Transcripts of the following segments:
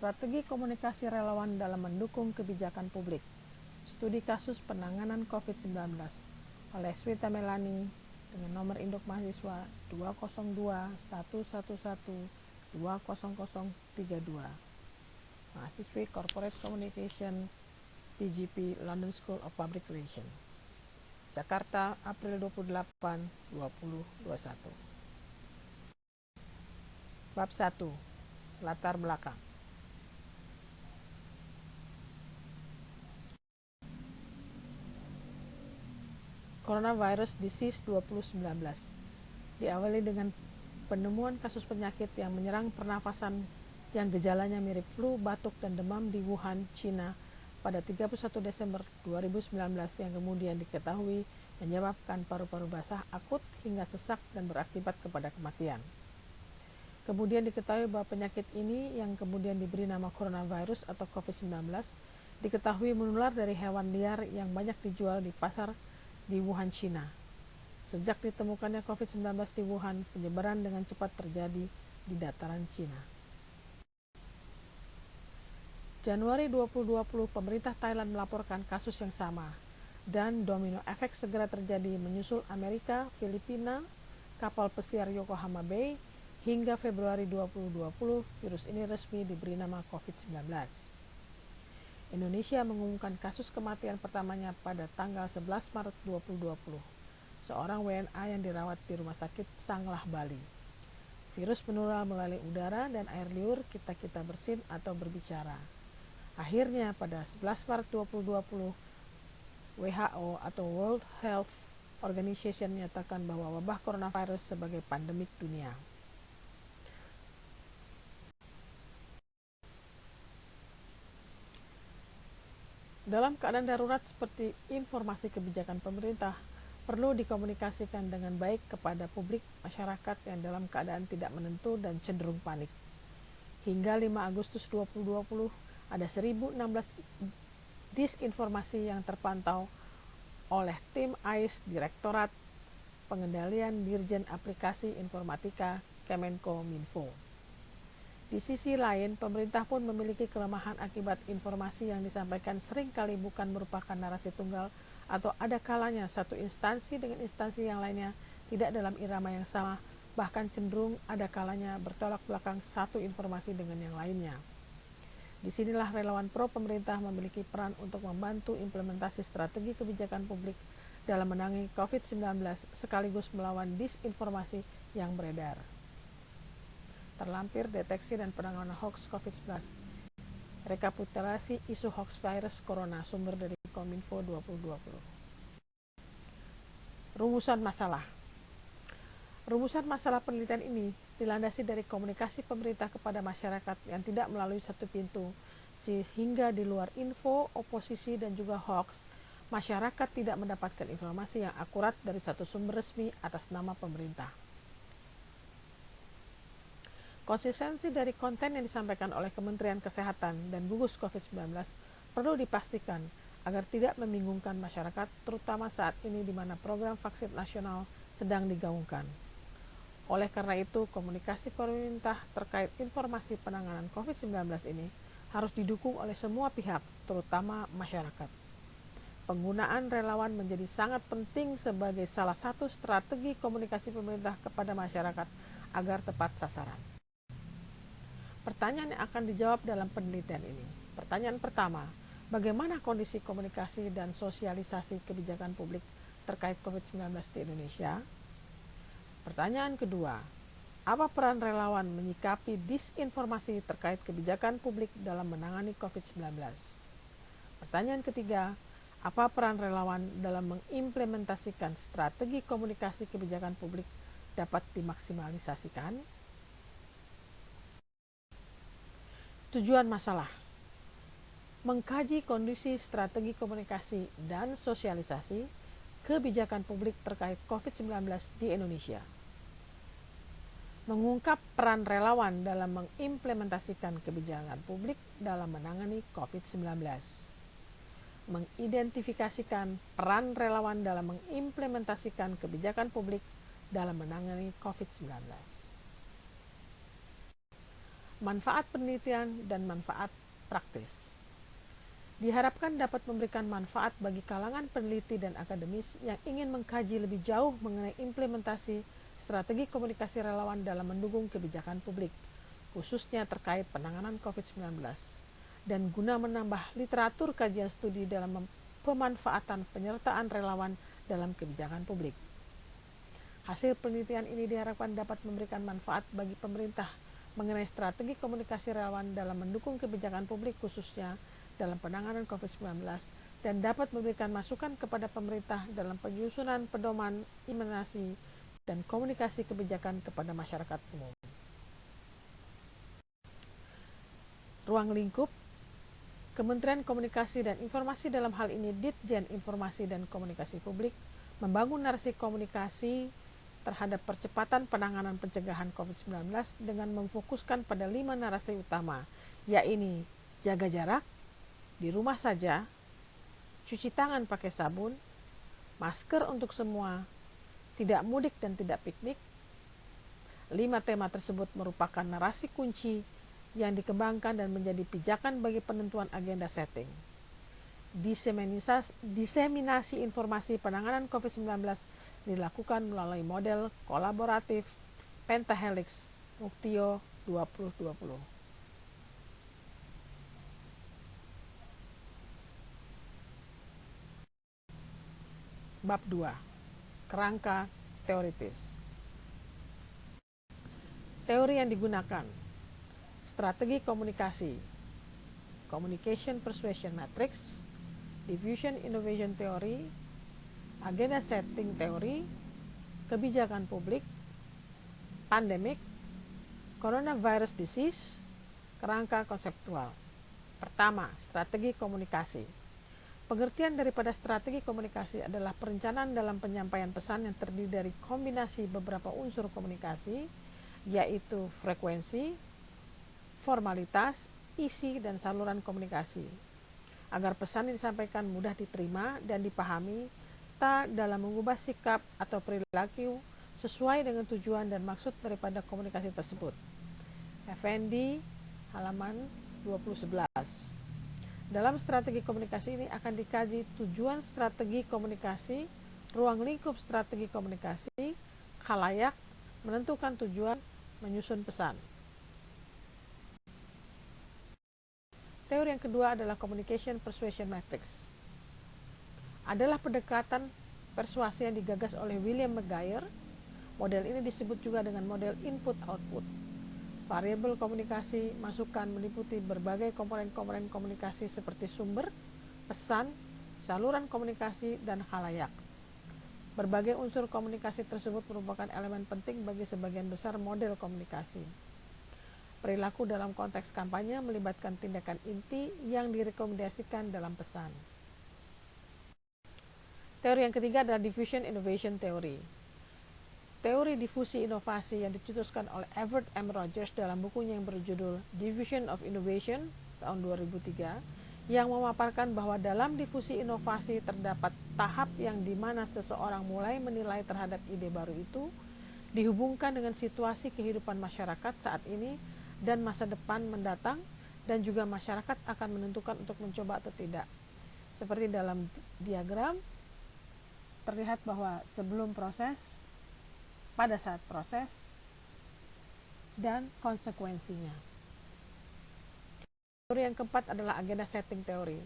Strategi komunikasi relawan dalam mendukung kebijakan publik. Studi kasus penanganan COVID-19 oleh Swita Melani dengan nomor induk mahasiswa 202.111.20032. Mahasiswi Corporate Communication PGP London School of Public Relations. Jakarta, April 28, 2021. Bab 1. Latar belakang. Coronavirus Disease 2019 diawali dengan penemuan kasus penyakit yang menyerang pernafasan yang gejalanya mirip flu, batuk, dan demam di Wuhan, China pada 31 Desember 2019 yang kemudian diketahui menyebabkan paru-paru basah akut hingga sesak dan berakibat kepada kematian. Kemudian diketahui bahwa penyakit ini yang kemudian diberi nama coronavirus atau COVID-19 diketahui menular dari hewan liar yang banyak dijual di pasar di Wuhan, China. Sejak ditemukannya COVID-19 di Wuhan, penyebaran dengan cepat terjadi di dataran China. Januari 2020, pemerintah Thailand melaporkan kasus yang sama, dan domino efek segera terjadi menyusul Amerika, Filipina, kapal pesiar Yokohama Bay, hingga Februari 2020, virus ini resmi diberi nama COVID-19. Indonesia mengumumkan kasus kematian pertamanya pada tanggal 11 Maret 2020, seorang WNA yang dirawat di Rumah Sakit Sanglah, Bali. Virus menular melalui udara dan air liur kita bersin atau berbicara. Akhirnya pada 11 Maret 2020, WHO atau World Health Organization menyatakan bahwa wabah coronavirus sebagai pandemik dunia. Dalam keadaan darurat seperti informasi kebijakan pemerintah perlu dikomunikasikan dengan baik kepada publik masyarakat yang dalam keadaan tidak menentu dan cenderung panik. Hingga 5 Agustus 2020 ada 1016 disinformasi yang terpantau oleh tim AIS Direktorat Pengendalian Dirjen Aplikasi Informatika Kemenkominfo. Di sisi lain, pemerintah pun memiliki kelemahan akibat informasi yang disampaikan seringkali bukan merupakan narasi tunggal atau ada kalanya satu instansi dengan instansi yang lainnya tidak dalam irama yang sama, bahkan cenderung ada kalanya bertolak belakang satu informasi dengan yang lainnya. Disinilah relawan pro pemerintah memiliki peran untuk membantu implementasi strategi kebijakan publik dalam menangani COVID-19 sekaligus melawan disinformasi yang beredar. Terlampir deteksi dan penanganan hoax COVID-19. Rekapitulasi isu hoax virus corona, sumber dari Kominfo 2020. Rumusan masalah. Rumusan masalah penelitian ini dilandasi dari komunikasi pemerintah kepada masyarakat yang tidak melalui satu pintu, sehingga di luar info, oposisi, dan juga hoax, masyarakat tidak mendapatkan informasi yang akurat dari satu sumber resmi atas nama pemerintah. Konsistensi dari konten yang disampaikan oleh Kementerian Kesehatan dan gugus COVID-19 perlu dipastikan agar tidak membingungkan masyarakat, terutama saat ini di mana program vaksin nasional sedang digaungkan. Oleh karena itu, komunikasi pemerintah terkait informasi penanganan COVID-19 ini harus didukung oleh semua pihak, terutama masyarakat. Penggunaan relawan menjadi sangat penting sebagai salah satu strategi komunikasi pemerintah kepada masyarakat agar tepat sasaran. Pertanyaan yang akan dijawab dalam penelitian ini. Pertanyaan pertama, bagaimana kondisi komunikasi dan sosialisasi kebijakan publik terkait COVID-19 di Indonesia? Pertanyaan kedua, apa peran relawan menyikapi disinformasi terkait kebijakan publik dalam menangani COVID-19? Pertanyaan ketiga, apa peran relawan dalam mengimplementasikan strategi komunikasi kebijakan publik dapat dimaksimalisasikan? Tujuan masalah: mengkaji kondisi strategi komunikasi dan sosialisasi kebijakan publik terkait COVID-19 di Indonesia. Mengungkap peran relawan dalam mengimplementasikan kebijakan publik dalam menangani COVID-19. Mengidentifikasikan peran relawan dalam mengimplementasikan kebijakan publik dalam menangani COVID-19. manfaat penelitian, dan manfaat praktis. Diharapkan dapat memberikan manfaat bagi kalangan peneliti dan akademis yang ingin mengkaji lebih jauh mengenai implementasi strategi komunikasi relawan dalam mendukung kebijakan publik, khususnya terkait penanganan COVID-19, dan guna menambah literatur kajian studi dalam pemanfaatan penyertaan relawan dalam kebijakan publik. Hasil penelitian ini diharapkan dapat memberikan manfaat bagi pemerintah mengenai strategi komunikasi relawan dalam mendukung kebijakan publik khususnya dalam penanganan COVID-19 dan dapat memberikan masukan kepada pemerintah dalam penyusunan pedoman implementasi dan komunikasi kebijakan kepada masyarakat umum. Ruang lingkup Kementerian Komunikasi dan Informasi, dalam hal ini Ditjen Informasi dan Komunikasi Publik, membangun narasi komunikasi terhadap percepatan penanganan pencegahan COVID-19 dengan memfokuskan pada 5 narasi utama, yaitu jaga jarak, di rumah saja, cuci tangan pakai sabun, masker untuk semua, tidak mudik dan tidak piknik. 5 tema tersebut merupakan narasi kunci yang dikembangkan dan menjadi pijakan bagi penentuan agenda setting. Diseminasi informasi penanganan COVID-19 dilakukan melalui model kolaboratif Pentahelix Muktio 2020. Bab 2. Kerangka teoritis. Teori yang digunakan: strategi komunikasi, Communication Persuasion Matrix, Diffusion Innovation Theory, Agenda Setting Theory, Kebijakan Publik, Pandemic, Coronavirus Disease, Kerangka konseptual. Pertama, strategi komunikasi. Pengertian daripada strategi komunikasi adalah perencanaan dalam penyampaian pesan yang terdiri dari kombinasi beberapa unsur komunikasi, yaitu frekuensi, formalitas, isi, dan saluran komunikasi, agar pesan yang disampaikan mudah diterima dan dipahami, tak dalam mengubah sikap atau perilaku sesuai dengan tujuan dan maksud daripada komunikasi tersebut. Effendi, halaman 2011. Dalam strategi komunikasi ini akan dikaji tujuan strategi komunikasi, ruang lingkup strategi komunikasi, khalayak, menentukan tujuan, menyusun pesan. Teori yang kedua adalah Communication Persuasion Matrix. Adalah pendekatan persuasi yang digagas oleh William McGuire. Model ini disebut juga dengan model input-output. Variabel komunikasi masukan meliputi berbagai komponen-komponen komunikasi seperti sumber, pesan, saluran komunikasi, dan khalayak. Berbagai unsur komunikasi tersebut merupakan elemen penting bagi sebagian besar model komunikasi. Perilaku dalam konteks kampanye melibatkan tindakan inti yang direkomendasikan dalam pesan. Teori yang ketiga adalah Diffusion Innovation Theory. Teori difusi inovasi yang dicetuskan oleh Everett M. Rogers dalam bukunya yang berjudul Diffusion of Innovation tahun 2003, yang memaparkan bahwa dalam difusi inovasi terdapat tahap yang dimana seseorang mulai menilai terhadap ide baru itu dihubungkan dengan situasi kehidupan masyarakat saat ini dan masa depan mendatang, dan juga masyarakat akan menentukan untuk mencoba atau tidak. Seperti dalam diagram terlihat bahwa sebelum proses, pada saat proses, dan konsekuensinya. Teori yang keempat adalah agenda setting teori.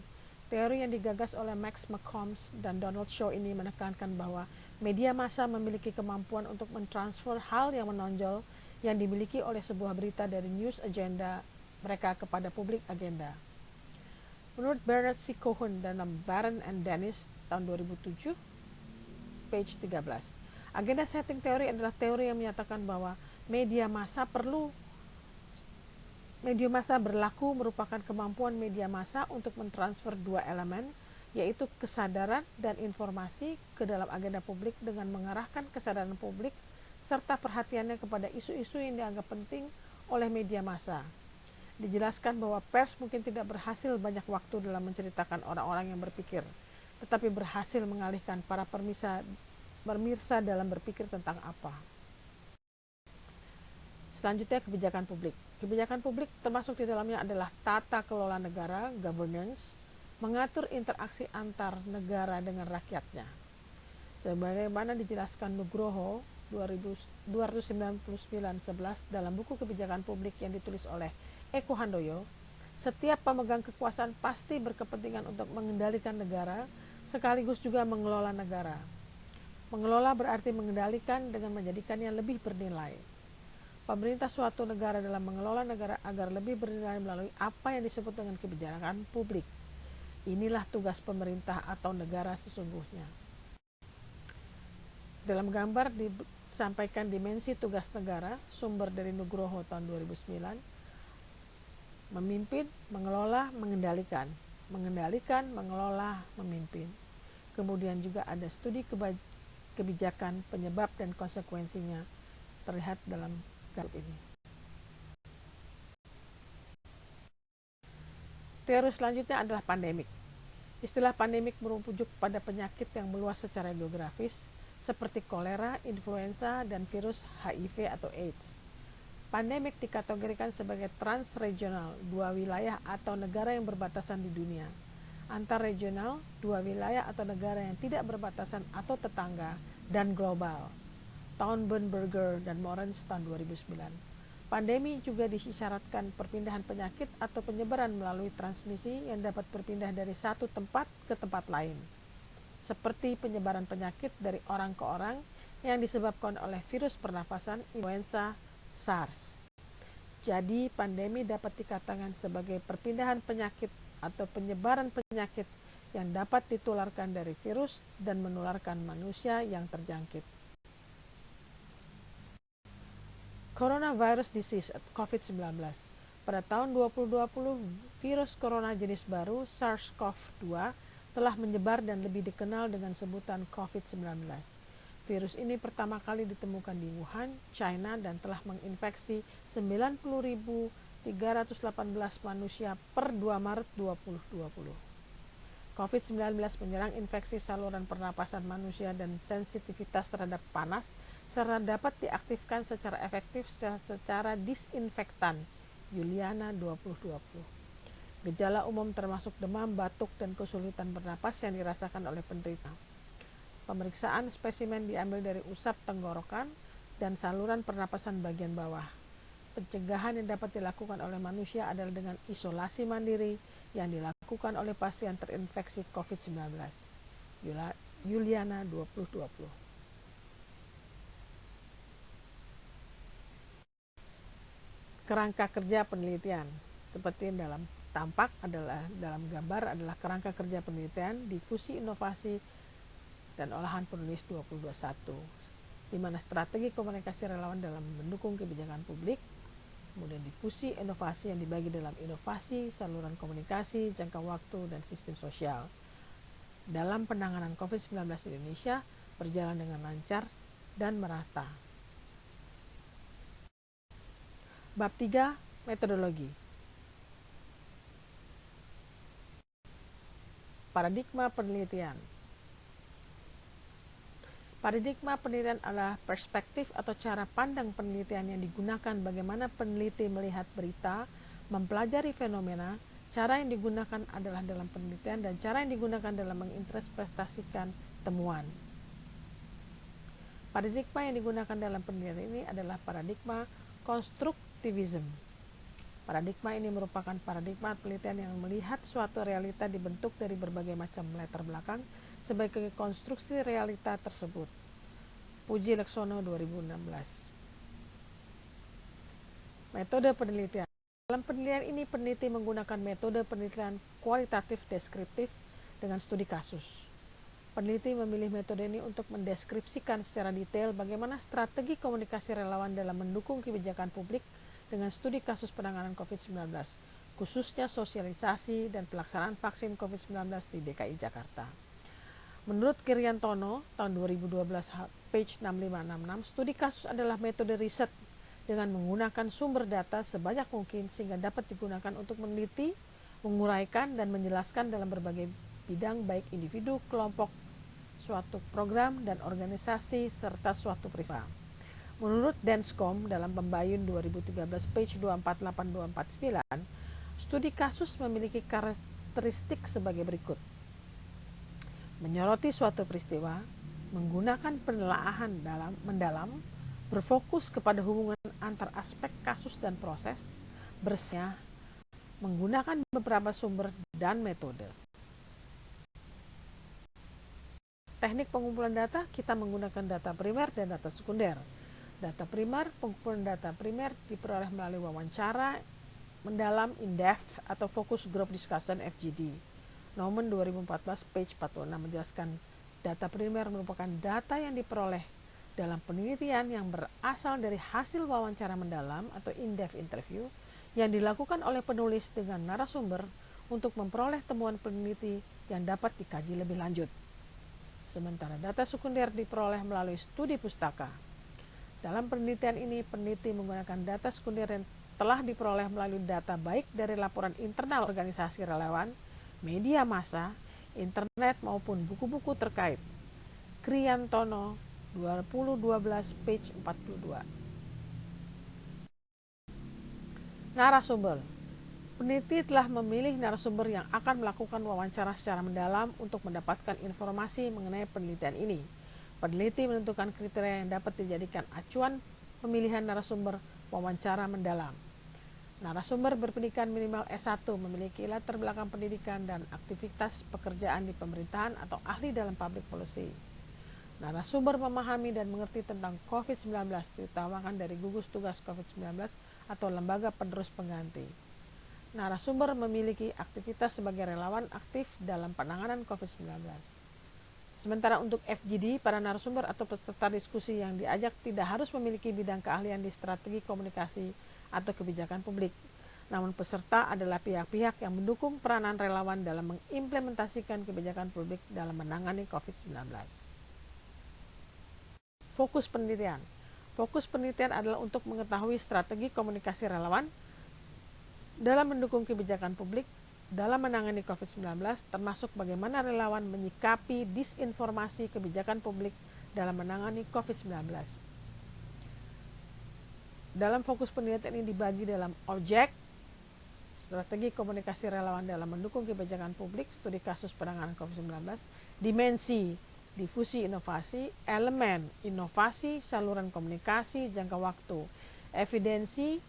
Teori yang digagas oleh Max McCombs dan Donald Shaw ini menekankan bahwa media massa memiliki kemampuan untuk mentransfer hal yang menonjol yang dimiliki oleh sebuah berita dari news agenda mereka kepada publik agenda. Menurut Bernard C. Cohen dalam Barron and Dennis tahun 2007, page 13. Agenda setting teori adalah teori yang menyatakan bahwa media massa berlaku merupakan kemampuan media massa untuk mentransfer dua elemen, yaitu kesadaran dan informasi ke dalam agenda publik dengan mengarahkan kesadaran publik serta perhatiannya kepada isu-isu yang dianggap penting oleh media massa. Dijelaskan bahwa pers mungkin tidak berhasil banyak waktu dalam menceritakan orang-orang yang berpikir, tetapi berhasil mengalihkan para pemirsa dalam berpikir tentang apa. Selanjutnya, kebijakan publik. Kebijakan publik termasuk di dalamnya adalah tata kelola negara, governance, mengatur interaksi antar negara dengan rakyatnya. Sebagaimana dijelaskan Nugroho 299/11 dalam buku kebijakan publik yang ditulis oleh Eko Handoyo, setiap pemegang kekuasaan pasti berkepentingan untuk mengendalikan negara sekaligus juga mengelola negara. Mengelola berarti mengendalikan dengan menjadikannya lebih bernilai. Pemerintah suatu negara dalam mengelola negara agar lebih bernilai melalui apa yang disebut dengan kebijakan publik. Inilah tugas pemerintah atau negara sesungguhnya. Dalam gambar disampaikan dimensi tugas negara, sumber dari Nugroho tahun 2009, memimpin, mengelola, mengendalikan. Mengendalikan, mengelola, memimpin. Kemudian juga ada studi kebijakan, penyebab dan konsekuensinya terlihat dalam gambar ini. Teori selanjutnya adalah pandemik. Istilah pandemik merujuk pada penyakit yang meluas secara geografis seperti kolera, influenza, dan virus HIV atau AIDS. Pandemik dikategorikan sebagai transregional, dua wilayah atau negara yang berbatasan di dunia. Antar regional, dua wilayah atau negara yang tidak berbatasan atau tetangga, dan global. Taubenberger dan Morens tahun 2009. Pandemi juga disyaratkan perpindahan penyakit atau penyebaran melalui transmisi yang dapat berpindah dari satu tempat ke tempat lain, seperti penyebaran penyakit dari orang ke orang yang disebabkan oleh virus pernafasan influenza SARS. Jadi, pandemi dapat dikatakan sebagai perpindahan penyakit atau penyebaran penyakit yang dapat ditularkan dari virus dan menularkan manusia yang terjangkit. Coronavirus Disease (COVID-19). Pada tahun 2020, virus corona jenis baru SARS-CoV-2 telah menyebar dan lebih dikenal dengan sebutan COVID-19. Virus ini pertama kali ditemukan di Wuhan, China, dan telah menginfeksi 90.318 manusia per 2 Maret 2020. COVID-19 menyerang infeksi saluran pernapasan manusia dan sensitivitas terhadap panas, serta dapat diaktifkan secara efektif secara disinfektan. Yuliana 2020. Gejala umum termasuk demam, batuk, dan kesulitan bernapas yang dirasakan oleh penderita. Pemeriksaan spesimen diambil dari usap tenggorokan dan saluran pernapasan bagian bawah. Pencegahan yang dapat dilakukan oleh manusia adalah dengan isolasi mandiri yang dilakukan oleh pasien terinfeksi COVID-19. Yuliana 2020. Kerangka kerja penelitian. Seperti dalam tampak adalah dalam gambar adalah kerangka kerja penelitian, difusi inovasi dan olahan penulis 2021, di mana strategi komunikasi relawan dalam mendukung kebijakan publik, kemudian difusi inovasi yang dibagi dalam inovasi, saluran komunikasi, jangka waktu, dan sistem sosial. Dalam penanganan COVID-19 di Indonesia berjalan dengan lancar dan merata. Bab 3, metodologi. Paradigma penelitian. Paradigma penelitian adalah perspektif atau cara pandang penelitian yang digunakan bagaimana peneliti melihat berita, mempelajari fenomena. Cara yang digunakan adalah dalam penelitian dan cara yang digunakan dalam menginterpretasikan temuan. Paradigma yang digunakan dalam penelitian ini adalah paradigma konstruktivisme. Paradigma ini merupakan paradigma penelitian yang melihat suatu realita dibentuk dari berbagai macam latar belakang sebagai konstruksi realita tersebut. Puji Laksono 2016. Metode penelitian. Dalam penelitian ini, peneliti menggunakan metode penelitian kualitatif deskriptif dengan studi kasus. Peneliti memilih metode ini untuk mendeskripsikan secara detail bagaimana strategi komunikasi relawan dalam mendukung kebijakan publik dengan studi kasus penanganan COVID-19, khususnya sosialisasi dan pelaksanaan vaksin COVID-19 di DKI Jakarta. Menurut Kiryantono, tahun 2012, page 6566, studi kasus adalah metode riset dengan menggunakan sumber data sebanyak mungkin sehingga dapat digunakan untuk meneliti, menguraikan, dan menjelaskan dalam berbagai bidang baik individu, kelompok, suatu program, dan organisasi, serta suatu peristiwa. Menurut Denscom dalam Pembayun 2013 page 248-249, studi kasus memiliki karakteristik sebagai berikut. Menyoroti suatu peristiwa, menggunakan penelaahan mendalam, berfokus kepada hubungan antar aspek kasus dan proses, bersnya, menggunakan beberapa sumber dan metode. Teknik pengumpulan data, kita menggunakan data primer dan data sekunder. Data primer, pengumpulan data primer diperoleh melalui wawancara mendalam in-depth atau focus group discussion FGD. Nomen 2014 page 46 menjelaskan data primer merupakan data yang diperoleh dalam penelitian yang berasal dari hasil wawancara mendalam atau in-depth interview yang dilakukan oleh penulis dengan narasumber untuk memperoleh temuan peneliti yang dapat dikaji lebih lanjut. Sementara data sekunder diperoleh melalui studi pustaka. Dalam penelitian ini, peneliti menggunakan data sekunder yang telah diperoleh melalui data baik dari laporan internal organisasi relawan, media massa, internet maupun buku-buku terkait. Kriyantono 2012 page 42. Narasumber. Peneliti telah memilih narasumber yang akan melakukan wawancara secara mendalam untuk mendapatkan informasi mengenai penelitian ini. Peneliti menentukan kriteria yang dapat dijadikan acuan pemilihan narasumber wawancara mendalam. Narasumber berpendidikan minimal S1, memiliki latar belakang pendidikan dan aktivitas pekerjaan di pemerintahan atau ahli dalam public policy. Narasumber memahami dan mengerti tentang COVID-19, diutamakan dari gugus tugas COVID-19 atau lembaga penerus pengganti. Narasumber memiliki aktivitas sebagai relawan aktif dalam penanganan COVID-19. Sementara untuk FGD, para narasumber atau peserta diskusi yang diajak tidak harus memiliki bidang keahlian di strategi komunikasi atau kebijakan publik. Namun peserta adalah pihak-pihak yang mendukung peranan relawan dalam mengimplementasikan kebijakan publik dalam menangani COVID-19. Fokus penelitian. Fokus penelitian adalah untuk mengetahui strategi komunikasi relawan dalam mendukung kebijakan publik dalam menangani COVID-19, termasuk bagaimana relawan menyikapi disinformasi kebijakan publik dalam menangani COVID-19. Dalam fokus penelitian ini dibagi dalam objek, strategi komunikasi relawan dalam mendukung kebijakan publik, studi kasus penanganan COVID-19, dimensi, difusi inovasi, elemen, inovasi, saluran komunikasi, jangka waktu, evidensi,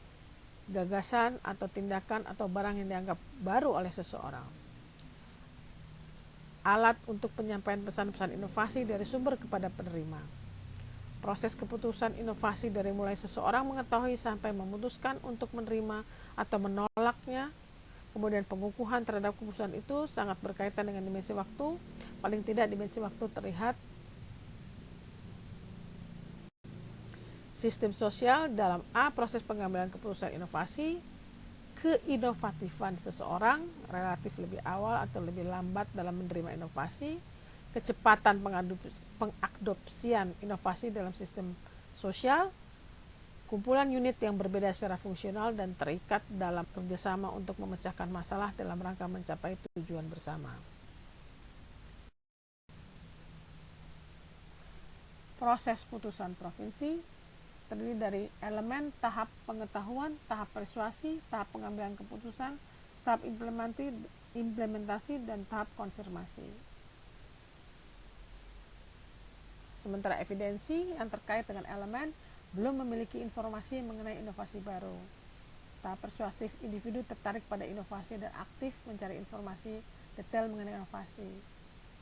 gagasan atau tindakan atau barang yang dianggap baru oleh seseorang. Alat untuk penyampaian pesan-pesan inovasi dari sumber kepada penerima. Proses keputusan inovasi dari mulai seseorang mengetahui sampai memutuskan untuk menerima atau menolaknya. Kemudian pengukuhan terhadap keputusan itu sangat berkaitan dengan dimensi waktu. Paling tidak dimensi waktu terlihat sistem sosial dalam A. Proses pengambilan keputusan inovasi, keinovatifan seseorang relatif lebih awal atau lebih lambat dalam menerima inovasi, kecepatan pengadopsian inovasi dalam sistem sosial, kumpulan unit yang berbeda secara fungsional dan terikat dalam kerjasama untuk memecahkan masalah dalam rangka mencapai tujuan bersama. Proses putusan provinsi terdiri dari elemen tahap pengetahuan, tahap persuasi, tahap pengambilan keputusan, tahap implementasi, dan tahap konfirmasi. Sementara evidensi yang terkait dengan elemen belum memiliki informasi mengenai inovasi baru. Tahap persuasif, individu tertarik pada inovasi dan aktif mencari informasi detail mengenai inovasi.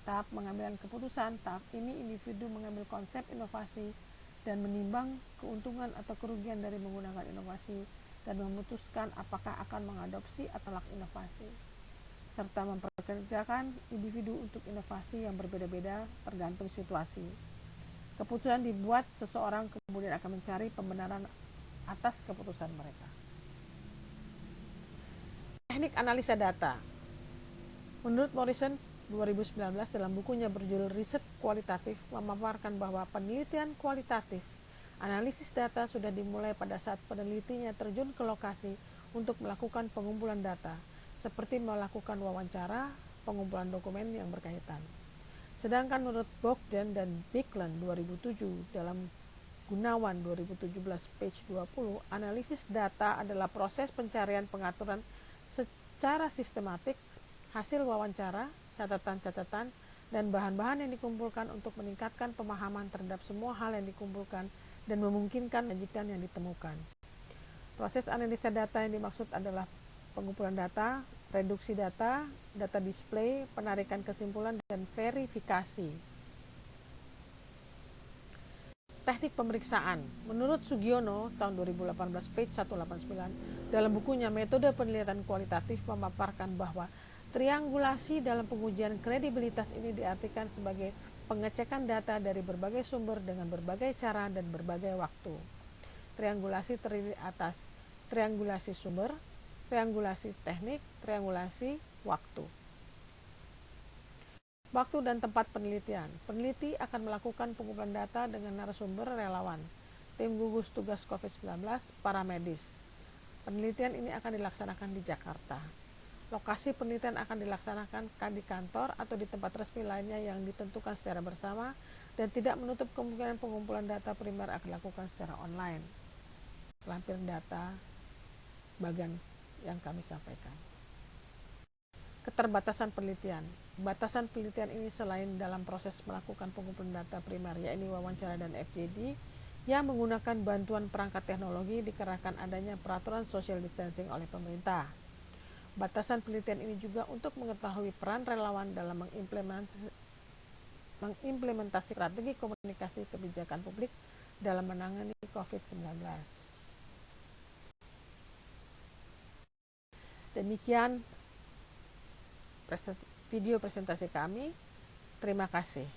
Tahap pengambilan keputusan, tahap ini individu mengambil konsep inovasi dan menimbang keuntungan atau kerugian dari menggunakan inovasi dan memutuskan apakah akan mengadopsi atau tolak inovasi, serta memperkerjakan individu untuk inovasi yang berbeda-beda tergantung situasi. Keputusan dibuat, seseorang kemudian akan mencari pembenaran atas keputusan mereka. Teknik analisa data. Menurut Morrison 2019 dalam bukunya berjudul Riset Kualitatif memaparkan bahwa penelitian kualitatif analisis data sudah dimulai pada saat penelitinya terjun ke lokasi untuk melakukan pengumpulan data, seperti melakukan wawancara, pengumpulan dokumen yang berkaitan. Sedangkan menurut Bogdan dan Bicklin 2007 dalam Gunawan 2017 page 20, analisis data adalah proses pencarian pengaturan secara sistematik hasil wawancara, catatan-catatan, dan bahan-bahan yang dikumpulkan untuk meningkatkan pemahaman terhadap semua hal yang dikumpulkan dan memungkinkan menyajikan yang ditemukan. Proses analisa data yang dimaksud adalah pengumpulan data, reduksi data, data display, penarikan kesimpulan, dan verifikasi. Teknik pemeriksaan. Menurut Sugiono tahun 2018 page 189 dalam bukunya Metode Penilaian Kualitatif memaparkan bahwa triangulasi dalam pengujian kredibilitas ini diartikan sebagai pengecekan data dari berbagai sumber dengan berbagai cara dan berbagai waktu. Triangulasi terdiri atas triangulasi sumber, triangulasi teknik, triangulasi waktu. Waktu dan tempat penelitian. Peneliti akan melakukan pengumpulan data dengan narasumber relawan, tim gugus tugas COVID-19, para medis. Penelitian ini akan dilaksanakan di Jakarta. Lokasi penelitian akan dilaksanakan di kantor atau di tempat resmi lainnya yang ditentukan secara bersama dan tidak menutup kemungkinan pengumpulan data primer akan dilakukan secara online. Lampiran data bagian yang kami sampaikan. Keterbatasan penelitian. Batasan penelitian ini selain dalam proses melakukan pengumpulan data primer, yaitu wawancara dan FGD, yang menggunakan bantuan perangkat teknologi dikarenakan adanya peraturan social distancing oleh pemerintah. Batasan penelitian ini juga untuk mengetahui peran relawan dalam mengimplementasi strategi komunikasi kebijakan publik dalam menangani COVID-19. Demikian video presentasi kami. Terima kasih.